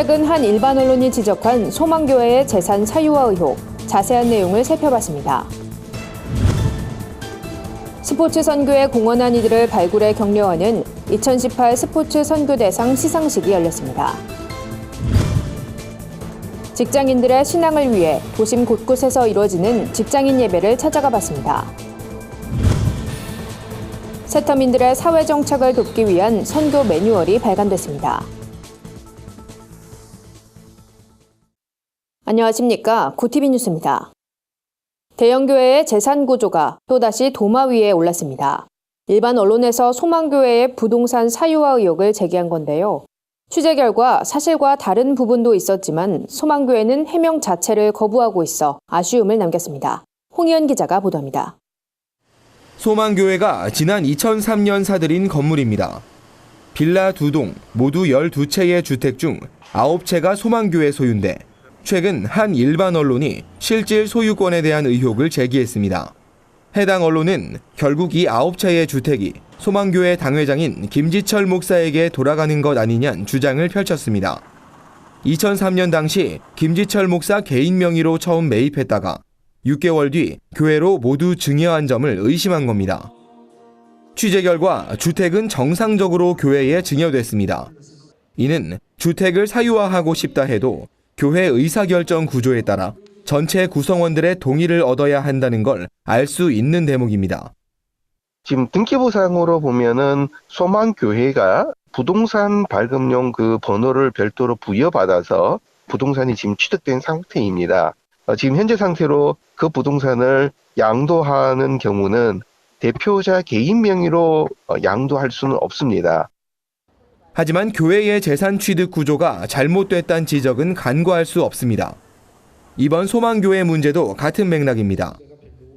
최근 한 일반 언론이 지적한 소망교회의 재산 사유화 의혹, 자세한 내용을 살펴봤습니다. 스포츠 선교에 공헌한 이들을 발굴해 격려하는 2018 스포츠 선교대상 시상식이 열렸습니다. 직장인들의 신앙을 위해 도심 곳곳에서 이루어지는 직장인 예배를 찾아가 봤습니다. 세터민들의 사회 정착을 돕기 위한 선교 매뉴얼이 발간됐습니다. 안녕하십니까. 구티비 뉴스입니다. 대형교회의 재산 구조가 또다시 도마 위에 올랐습니다. 일반 언론에서 소망교회의 부동산 사유화 의혹을 제기한 건데요. 취재 결과 사실과 다른 부분도 있었지만 소망교회는 해명 자체를 거부하고 있어 아쉬움을 남겼습니다. 홍희연 기자가 보도합니다. 소망교회가 지난 2003년 사들인 건물입니다. 빌라 2동, 모두 12채의 주택 중 9채가 소망교회 소유인데 최근 한 일반 언론이 실질 소유권에 대한 의혹을 제기했습니다. 해당 언론은 결국 이 9채의 주택이 소망교회 당회장인 김지철 목사에게 돌아가는 것 아니냐는 주장을 펼쳤습니다. 2003년 당시 김지철 목사 개인 명의로 처음 매입했다가 6개월 뒤 교회로 모두 증여한 점을 의심한 겁니다. 취재 결과 주택은 정상적으로 교회에 증여됐습니다. 이는 주택을 사유화하고 싶다 해도 교회 의사결정 구조에 따라 전체 구성원들의 동의를 얻어야 한다는 걸 알 수 있는 대목입니다. 지금 등기부상으로 보면은 소망교회가 부동산 발급용 그 번호를 별도로 부여받아서 부동산이 지금 취득된 상태입니다. 지금 현재 상태로 그 부동산을 양도하는 경우는 대표자 개인 명의로 양도할 수는 없습니다. 하지만 교회의 재산 취득 구조가 잘못됐다는 지적은 간과할 수 없습니다. 이번 소망교회 문제도 같은 맥락입니다.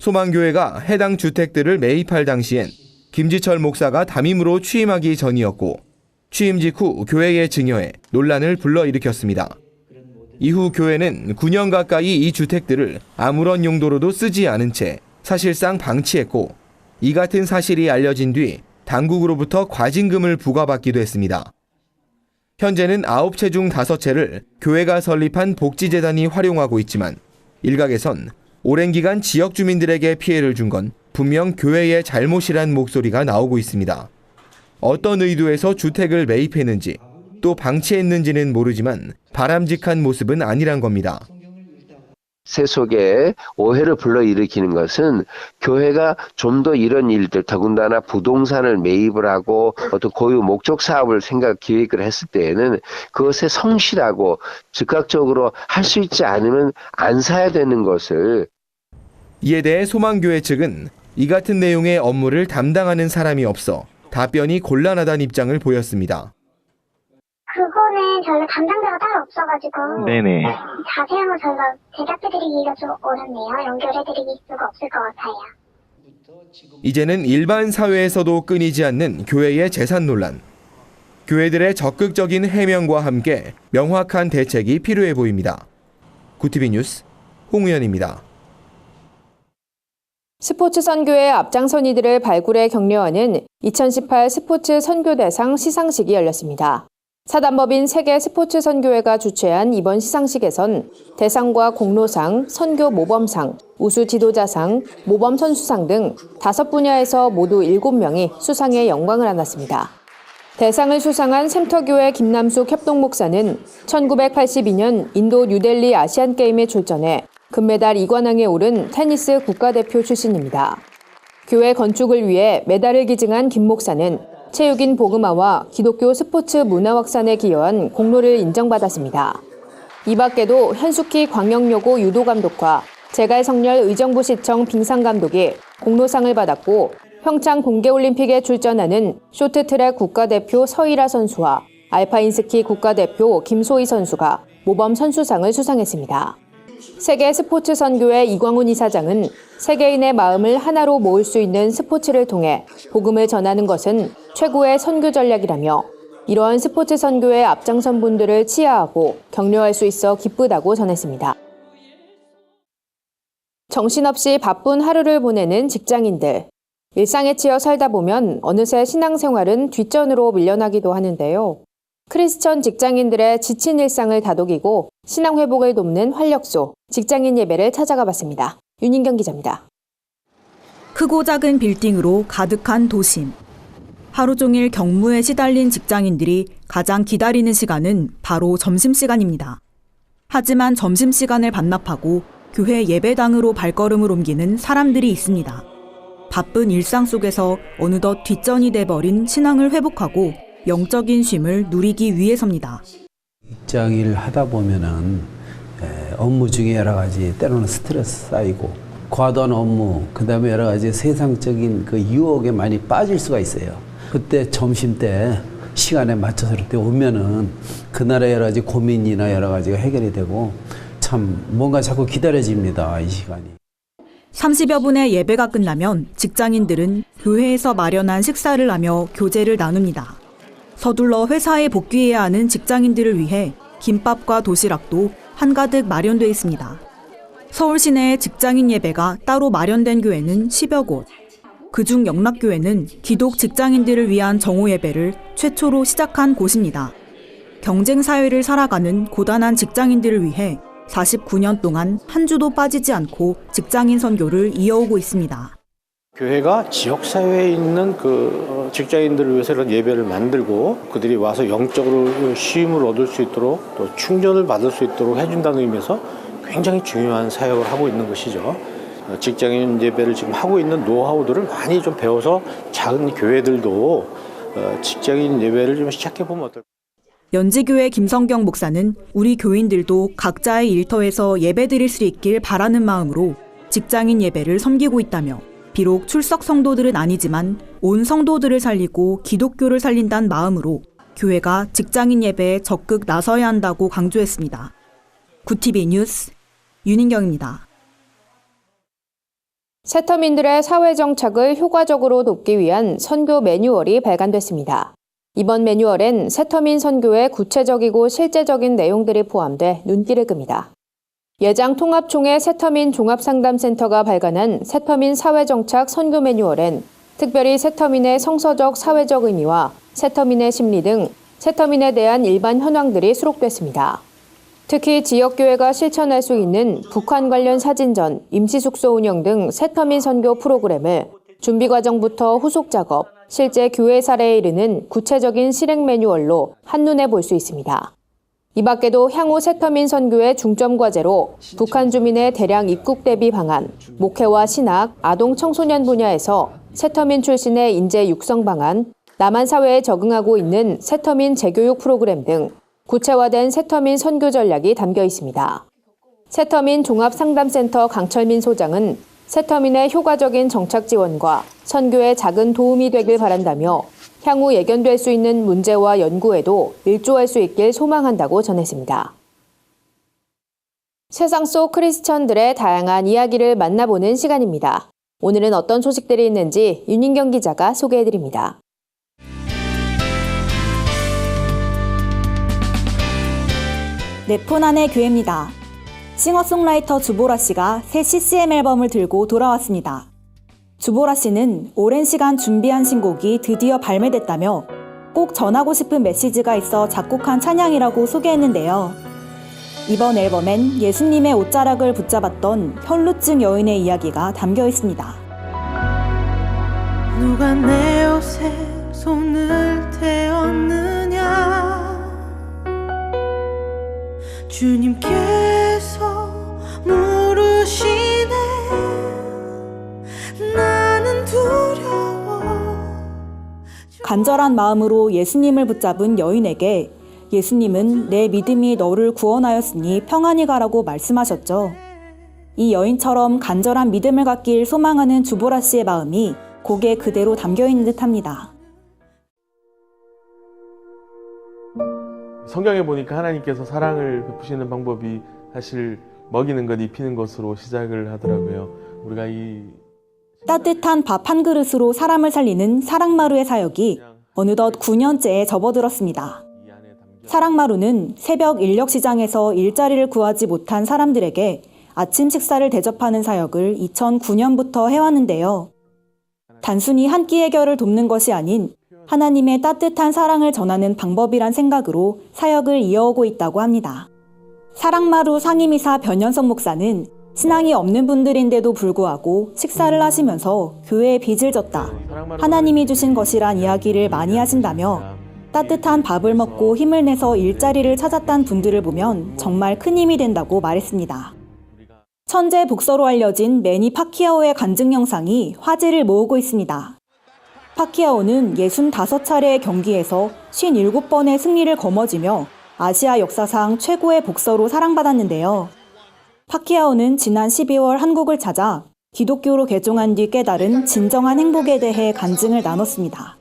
소망교회가 해당 주택들을 매입할 당시엔 김지철 목사가 담임으로 취임하기 전이었고 취임 직후 교회에 증여해 논란을 불러일으켰습니다. 이후 교회는 9년 가까이 이 주택들을 아무런 용도로도 쓰지 않은 채 사실상 방치했고 이 같은 사실이 알려진 뒤 당국으로부터 과징금을 부과받기도 했습니다. 현재는 9채 중 5채를 교회가 설립한 복지재단이 활용하고 있지만 일각에선 오랜 기간 지역 주민들에게 피해를 준 건 분명 교회의 잘못이란 목소리가 나오고 있습니다. 어떤 의도에서 주택을 매입했는지 또 방치했는지는 모르지만 바람직한 모습은 아니란 겁니다. 세속에 오해를 불러일으키는 것은 교회가 좀 더 이런 일들, 더군다나 부동산을 매입을 하고 어떤 고유 목적 사업을 기획을 했을 때에는 그것에 성실하고 즉각적으로 할 수 있지 않으면 안 사야 되는 것을. 이에 대해 소망교회 측은 이 같은 내용의 업무를 담당하는 사람이 없어 답변이 곤란하다는 입장을 보였습니다. 그거는 저희가 담당자가 따로 없어가지고 네네. 자세한 건 저희가 대답해드리기가 좀 어렵네요. 연결해드릴 수가 없을 것 같아요. 이제는 일반 사회에서도 끊이지 않는 교회의 재산 논란. 교회들의 적극적인 해명과 함께 명확한 대책이 필요해 보입니다. 구티비 뉴스 홍우연입니다. 스포츠 선교의 앞장선 이들을 발굴해 격려하는 2018 스포츠 선교대상 시상식이 열렸습니다. 사단법인 세계 스포츠 선교회가 주최한 이번 시상식에선 대상과 공로상, 선교 모범상, 우수 지도자상, 모범 선수상 등 5분야에서 모두 7명이 수상의 영광을 안았습니다. 대상을 수상한 샘터교회 김남숙 협동목사는 1982년 인도 뉴델리 아시안게임에 출전해 금메달 2관왕에 오른 테니스 국가대표 출신입니다. 교회 건축을 위해 메달을 기증한 김 목사는 체육인 복음화와 기독교 스포츠 문화 확산에 기여한 공로를 인정받았습니다. 이 밖에도 현숙희 광역여고 유도감독과 제갈성렬 의정부시청 빙상감독이 공로상을 받았고 평창 동계올림픽에 출전하는 쇼트트랙 국가대표 서일아 선수와 알파인스키 국가대표 김소희 선수가 모범 선수상을 수상했습니다. 세계 스포츠 선교회 이광훈 이사장은 세계인의 마음을 하나로 모을 수 있는 스포츠를 통해 복음을 전하는 것은 최고의 선교 전략이라며 이러한 스포츠 선교의 앞장선 분들을 치하하고 격려할 수 있어 기쁘다고 전했습니다. 정신없이 바쁜 하루를 보내는 직장인들. 일상에 치여 살다 보면 어느새 신앙생활은 뒷전으로 밀려나기도 하는데요. 크리스천 직장인들의 지친 일상을 다독이고 신앙 회복을 돕는 활력소, 직장인 예배를 찾아가 봤습니다. 윤인경 기자입니다. 크고 작은 빌딩으로 가득한 도심. 하루 종일 경무에 시달린 직장인들이 가장 기다리는 시간은 바로 점심시간입니다. 하지만 점심시간을 반납하고 교회 예배당으로 발걸음을 옮기는 사람들이 있습니다. 바쁜 일상 속에서 어느덧 뒷전이 돼버린 신앙을 회복하고 영적인 쉼을 누리기 위해서입니다. 직장일 하다 보면은 업무 중에 여러 가지 때로는 스트레스 쌓이고 과도한 업무, 그다음에 여러 가지 세상적인 그 유혹에 많이 빠질 수가 있어요. 그때 점심 때 시간에 맞춰서 이렇게 오면은 그날의 여러 가지 고민이나 여러 가지가 해결이 되고 참 뭔가 자꾸 기다려집니다, 이 시간이. 30여 분의 예배가 끝나면 직장인들은 교회에서 마련한 식사를 하며 교제를 나눕니다. 서둘러 회사에 복귀해야 하는 직장인들을 위해 김밥과 도시락도 한가득 마련돼 있습니다. 서울 시내에 직장인 예배가 따로 마련된 교회는 10여 곳. 그중 영락교회는 기독 직장인들을 위한 정오 예배를 최초로 시작한 곳입니다. 경쟁 사회를 살아가는 고단한 직장인들을 위해 49년 동안 한 주도 빠지지 않고 직장인 선교를 이어오고 있습니다. 교회가 지역사회에 있는 그 직장인들을 위해서 이런 예배를 만들고 그들이 와서 영적으로 쉼을 얻을 수 있도록 또 충전을 받을 수 있도록 해준다는 의미에서 굉장히 중요한 사역을 하고 있는 것이죠. 직장인 예배를 지금 하고 있는 노하우들을 많이 좀 배워서 작은 교회들도 직장인 예배를 좀 시작해보면 어떨까? 연지교회 김성경 목사는 우리 교인들도 각자의 일터에서 예배드릴 수 있길 바라는 마음으로 직장인 예배를 섬기고 있다며 비록 출석 성도들은 아니지만 온 성도들을 살리고 기독교를 살린다는 마음으로 교회가 직장인 예배에 적극 나서야 한다고 강조했습니다. 구TV 뉴스 윤인경입니다. 새터민들의 사회 정착을 효과적으로 돕기 위한 선교 매뉴얼이 발간됐습니다. 이번 매뉴얼엔 새터민 선교의 구체적이고 실제적인 내용들이 포함돼 눈길을 끕니다. 예장 통합총회 새터민 종합상담센터가 발간한 새터민 사회정착 선교 매뉴얼엔 특별히 새터민의 성서적 사회적 의미와 새터민의 심리 등 새터민에 대한 일반 현황들이 수록됐습니다. 특히 지역교회가 실천할 수 있는 북한 관련 사진전, 임시숙소 운영 등 새터민 선교 프로그램을 준비 과정부터 후속 작업, 실제 교회 사례에 이르는 구체적인 실행 매뉴얼로 한눈에 볼 수 있습니다. 이 밖에도 향후 새터민 선교의 중점 과제로 북한 주민의 대량 입국 대비 방안, 목회와 신학, 아동 청소년 분야에서 새터민 출신의 인재 육성 방안, 남한 사회에 적응하고 있는 새터민 재교육 프로그램 등 구체화된 새터민 선교 전략이 담겨 있습니다. 새터민 종합상담센터 강철민 소장은 새터민의 효과적인 정착 지원과 선교에 작은 도움이 되길 바란다며 향후 예견될 수 있는 문제와 연구에도 일조할 수 있길 소망한다고 전했습니다. 세상 속 크리스천들의 다양한 이야기를 만나보는 시간입니다. 오늘은 어떤 소식들이 있는지 윤인경 기자가 소개해드립니다. 내 폰 안의 교회입니다. 싱어송라이터 주보라 씨가 새 CCM 앨범을 들고 돌아왔습니다. 주보라 씨는 오랜 시간 준비한 신곡이 드디어 발매됐다며 꼭 전하고 싶은 메시지가 있어 작곡한 찬양이라고 소개했는데요. 이번 앨범엔 예수님의 옷자락을 붙잡았던 혈루증 여인의 이야기가 담겨 있습니다. 누가 내 옷에 손을 대었느냐 주님께서 물으시네 나는 두려워. 간절한 마음으로 예수님을 붙잡은 여인에게 예수님은 내 믿음이 너를 구원하였으니 평안히 가라고 말씀하셨죠. 이 여인처럼 간절한 믿음을 갖길 소망하는 주보라 씨의 마음이 곡에 그대로 담겨 있는 듯합니다. 성경에 보니까 하나님께서 사랑을 베푸시는 방법이 사실 먹이는 것, 입히는 것으로 시작을 하더라고요. 우리가 이 따뜻한 밥 한 그릇으로 사람을 살리는 사랑마루의 사역이 어느덧 9년째에 접어들었습니다. 사랑마루는 새벽 인력시장에서 일자리를 구하지 못한 사람들에게 아침 식사를 대접하는 사역을 2009년부터 해왔는데요. 단순히 한 끼 해결을 돕는 것이 아닌 하나님의 따뜻한 사랑을 전하는 방법이란 생각으로 사역을 이어오고 있다고 합니다. 사랑마루 상임이사 변현석 목사는 신앙이 없는 분들인데도 불구하고 식사를 하시면서 교회에 빚을 졌다, 하나님이 주신 것이란 이야기를 많이 하신다며 따뜻한 밥을 먹고 힘을 내서 일자리를 찾았다는 분들을 보면 정말 큰 힘이 된다고 말했습니다. 천재 복서로 알려진 매니 파키아오의 간증 영상이 화제를 모으고 있습니다. 파키아오는 65차례의 경기에서 57번의 승리를 거머쥐며 아시아 역사상 최고의 복서로 사랑받았는데요. 파키아오는 지난 12월 한국을 찾아 기독교로 개종한 뒤 깨달은 진정한 행복에 대해 간증을 나눴습니다.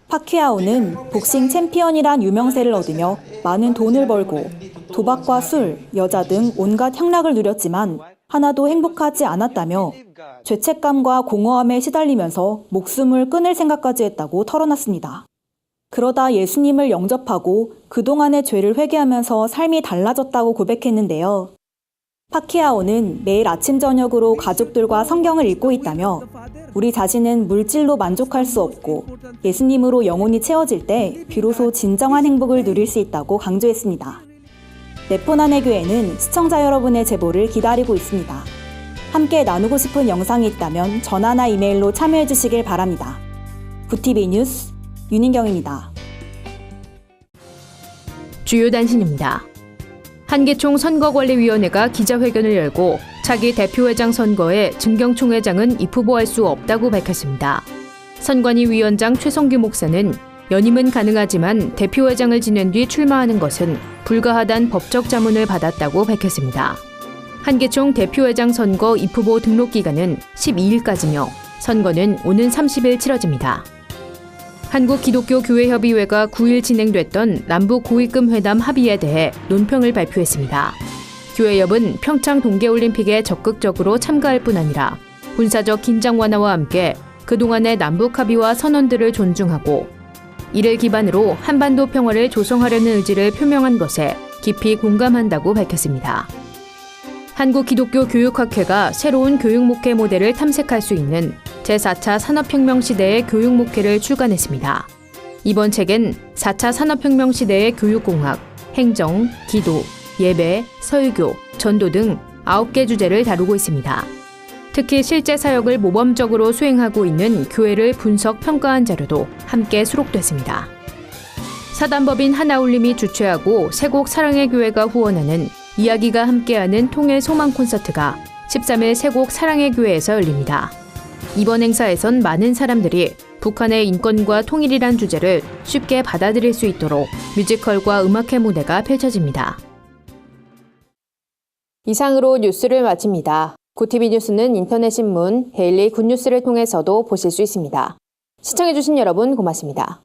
파키아오는 복싱 챔피언이란 유명세를 얻으며 많은 돈을 벌고 도박과 술, 여자 등 온갖 향락을 누렸지만 하나도 행복하지 않았다며 죄책감과 공허함에 시달리면서 목숨을 끊을 생각까지 했다고 털어놨습니다. 그러다 예수님을 영접하고 그동안의 죄를 회개하면서 삶이 달라졌다고 고백했는데요. 파키아오는 매일 아침 저녁으로 가족들과 성경을 읽고 있다며 우리 자신은 물질로 만족할 수 없고 예수님으로 영혼이 채워질 때 비로소 진정한 행복을 누릴 수 있다고 강조했습니다. 네포난의 교회는 시청자 여러분의 제보를 기다리고 있습니다. 함께 나누고 싶은 영상이 있다면 전화나 이메일로 참여해 주시길 바랍니다. 구TV 뉴스 윤인경입니다. 주요 단신입니다. 한기총 선거관리위원회가 기자회견을 열고 차기 대표회장 선거에 증경총 회장은 입후보할 수 없다고 밝혔습니다. 선관위 위원장 최성규 목사는 연임은 가능하지만 대표회장을 지낸 뒤 출마하는 것은 불가하다는 법적 자문을 받았다고 밝혔습니다. 한기총 대표회장 선거 입후보 등록 기간은 12일까지며 선거는 오는 30일 치러집니다. 한국기독교교회협의회가 9일 진행됐던 남북 고위급 회담 합의에 대해 논평을 발표했습니다. 교회협은 평창 동계올림픽에 적극적으로 참가할 뿐 아니라 군사적 긴장 완화와 함께 그동안의 남북 합의와 선언들을 존중하고 이를 기반으로 한반도 평화를 조성하려는 의지를 표명한 것에 깊이 공감한다고 밝혔습니다. 한국기독교교육학회가 새로운 교육목회 모델을 탐색할 수 있는 제4차 산업혁명 시대의 교육목회를 출간했습니다. 이번 책엔 4차 산업혁명 시대의 교육공학, 행정, 기도, 예배, 설교, 전도 등 9개 주제를 다루고 있습니다. 특히 실제 사역을 모범적으로 수행하고 있는 교회를 분석, 평가한 자료도 함께 수록됐습니다. 사단법인 하나울림이 주최하고 세곡 사랑의 교회가 후원하는 이야기가 함께하는 통일 소망 콘서트가 13일 세곡 사랑의 교회에서 열립니다. 이번 행사에선 많은 사람들이 북한의 인권과 통일이란 주제를 쉽게 받아들일 수 있도록 뮤지컬과 음악회 무대가 펼쳐집니다. 이상으로 뉴스를 마칩니다. 구TV 뉴스는 인터넷 신문 데일리 굿뉴스를 통해서도 보실 수 있습니다. 시청해주신 여러분 고맙습니다.